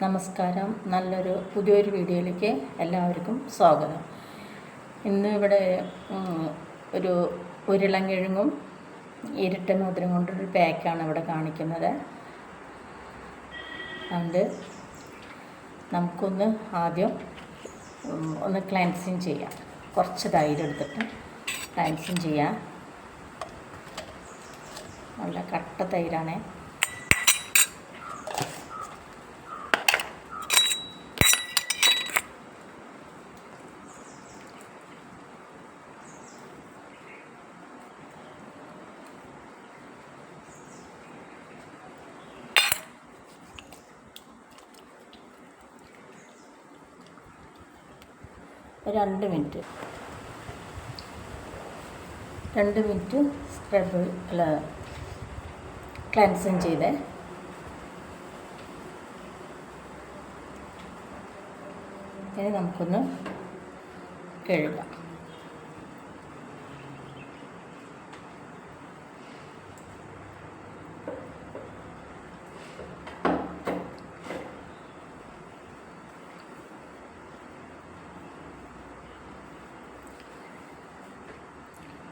നമസ്കാരം. പുതിയൊരു വീഡിയോയിലേക്ക് എല്ലാവർക്കും സ്വാഗതം. ഇന്ന് ഇവിടെ ഒരു ഉരുളൻകിഴങ്ങും ഇരട്ട മോതിരം കൊണ്ടൊരു പാക്കാണ് ഇവിടെ കാണിക്കുന്നത്. അതുകൊണ്ട് നമുക്കൊന്ന് ആദ്യം ഒന്ന് ക്ലൻസിങ് ചെയ്യാം. കുറച്ച് തൈര് എടുത്തിട്ട് ക്ലൻസിങ് ചെയ്യാം. നല്ല കട്ട തൈരാണ്. രണ്ട് മിനിറ്റ് ക്ലൻസിങ് ചെയ്ത് ഇനി നമുക്കൊന്ന് കഴുകാം.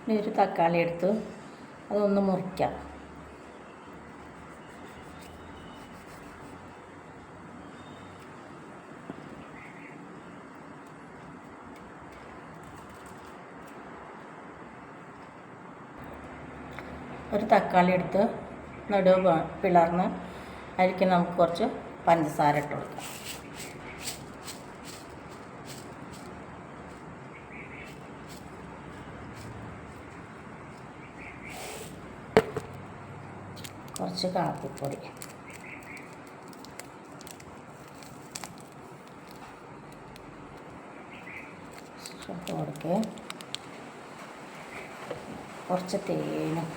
ഇനി ഒരു തക്കാളി എടുത്ത് അതൊന്ന് മുറിക്കാം. ഒരു തക്കാളി എടുത്ത് നടുവ് പിളർന്ന് അതിലേക്ക് നമുക്ക് കുറച്ച് പഞ്ചസാര ഇട്ട് കൊടുക്കാം. കുറച്ച് കാപ്പിപ്പൊടി, കൊടുക്കുക. കുറച്ച് തേനും,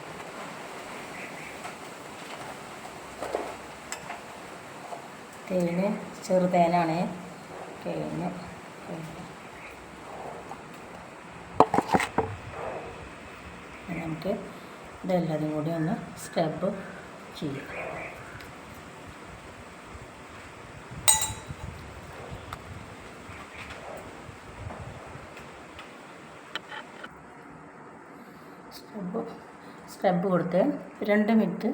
ചെറുതേനാണ്. തേന് നമുക്ക് ഇതെല്ലാതും കൂടി ഒന്ന് സ്ക്രബ് ചെയ്യും. സ്ക്രബ് കൊടുത്ത് 2 മിനിറ്റ്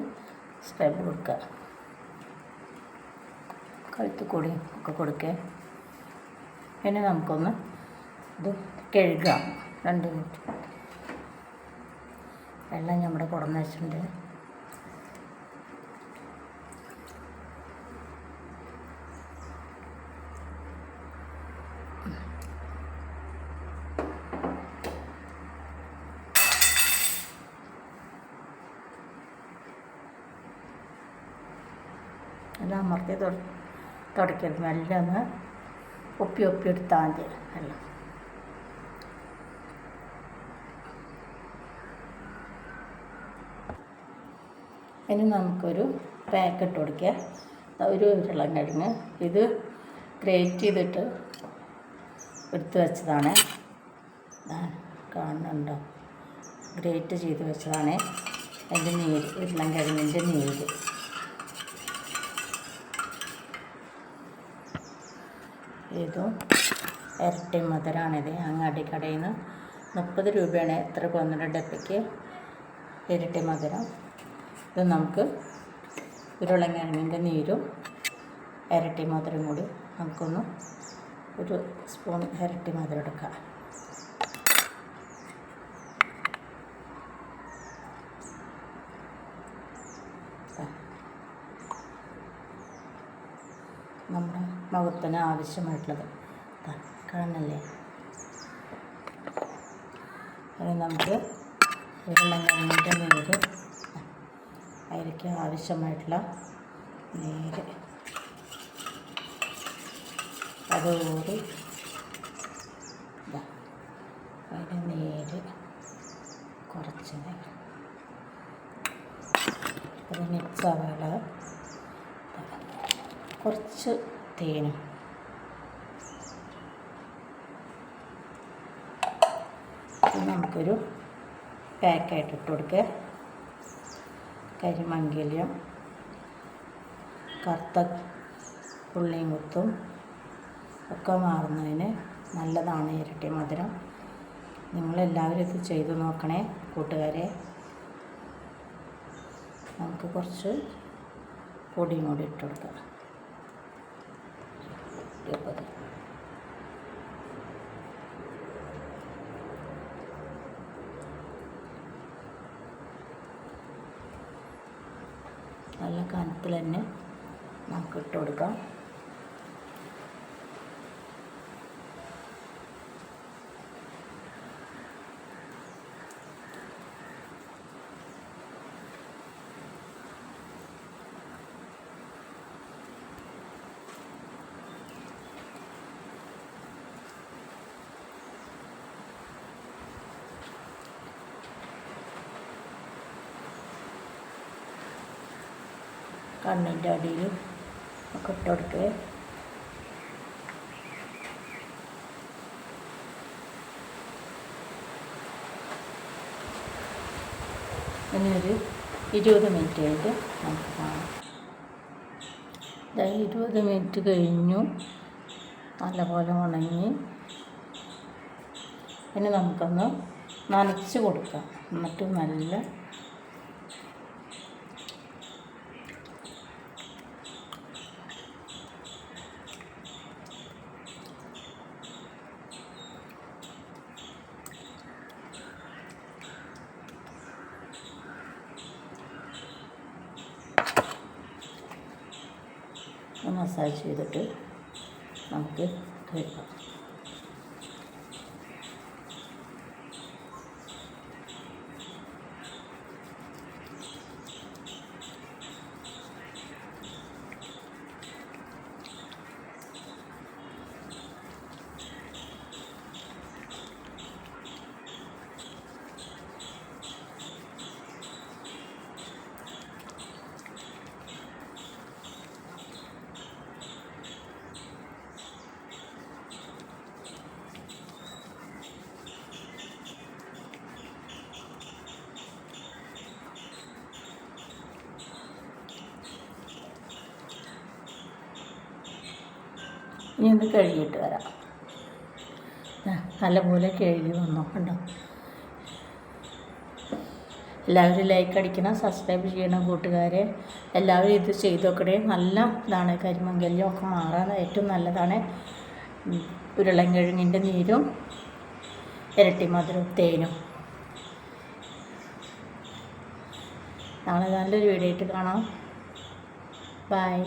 സ്ക്രബ് കൊടുക്കുക. കഴുത്ത് കൂടി ഒക്കെ കൊടുക്കുക. പിന്നെ നമുക്കൊന്ന് ഇത് കഴുകാം. 2 മിനിറ്റ് വെള്ളം നമ്മുടെ കുടന്ന് വെച്ചിട്ടുണ്ട്. എല്ലാം അമർത്തി തുടയ്ക്കരുത്. മെല്ലെ ഒന്ന് ഒപ്പി എടുത്താൽ മതി എല്ലാം. ഇനി നമുക്കൊരു പാക്ക് ഇട്ട് കൊടുക്കുക. ഒരു ഉരുളൻകിഴങ്ങ് ഇത് ഗ്രേറ്റ് ചെയ്തിട്ട് എടുത്ത് വെച്ചതാണ്. കാണുന്നുണ്ടോ? ഗ്രേറ്റ് ചെയ്ത് വെച്ചതാണ്. അതിൻ്റെ നീര്, ഉരുളൻകിഴങ്ങിൻ്റെ നീര്. ഇതും ഇരട്ടി മധുരമാണിത്. അങ്ങാടി കടയിൽ നിന്ന് 30 രൂപയാണ് എത്ര 1 ഡപ്പയ്ക്ക് ഇരട്ടി മധുരം. ഇത് നമുക്ക് ഉരുളൻകിഴങ്ങിൻ്റെ നീരും ഇരട്ടി മധുരം കൂടി നമുക്കൊന്ന് ഒരു സ്പൂൺ ഇരട്ടി മധുരം എടുക്കാം. നമ്മുടെ മുഖത്തിന് ആവശ്യമായിട്ടുള്ളത് കാണല്ലേ. അത് നമുക്ക് ഉരുളൻകിഴങ്ങിൻ്റെ നീര്, അതിലേക്ക് ആവശ്യമായിട്ടുള്ള നീര് അതുകൂടി അതിൻ്റെ നീര് കുറച്ച് അത് മിക്സ് ആവുക. കുറച്ച് തേനും നമുക്കൊരു പാക്കായിട്ട് ഇട്ട് കൊടുക്കുക. കരിമംഗല്യം, കറുത്ത പുള്ളിയും കുത്തും ഒക്കെ മാറുന്നതിന് നല്ലതാണ് ഇരട്ടി മധുരം. നിങ്ങളെല്ലാവരും ഇത് ചെയ്ത് നോക്കണേ കൂട്ടുകാരെ. നമുക്ക് കുറച്ച് പൊടിയും കൂടി ഇട്ട് കൊടുക്കാം. നല്ല കനത്തിൽ തന്നെ നമുക്ക് ഇട്ട് കൊടുക്കാം. കണ്ണിൻ്റെ അടിയിൽ ഒക്കെ ഇട്ട് കൊടുക്കുക. ഇനി ഒരു 20 മിനിറ്റ് കഴിഞ്ഞിട്ട് നമുക്ക് കാണാം. 20 മിനിറ്റ് കഴിഞ്ഞു. നല്ലപോലെ ഉണങ്ങി. ഇനി നമുക്കൊന്ന് നനച്ച് കൊടുക്കാം. എന്നിട്ട് നല്ല മസാജ് ചെയ്തിട്ട് നമുക്ക് കഴിക്കാം. ഇനി ഒന്ന് കഴുകിയിട്ട് വരാം. നല്ലപോലെ കഴുകി വന്നോ കണ്ടോ. എല്ലാവരും ലൈക്ക് അടിക്കണം, സബ്സ്ക്രൈബ് ചെയ്യണം കൂട്ടുകാരെ. എല്ലാവരും ഇത് ചെയ്ത് നോക്കണേ. നല്ല ഇതാണ്, കരിമങ്കല്യം ഒക്കെ മാറാൻ ഏറ്റവും നല്ലതാണ്. ഉരുളൻകിഴങ്ങിൻ്റെ നീരും ഇരട്ടി മധുരവും തേനും. നാളെ നല്ലൊരു വീഡിയോ ആയിട്ട് കാണാം. ബൈ.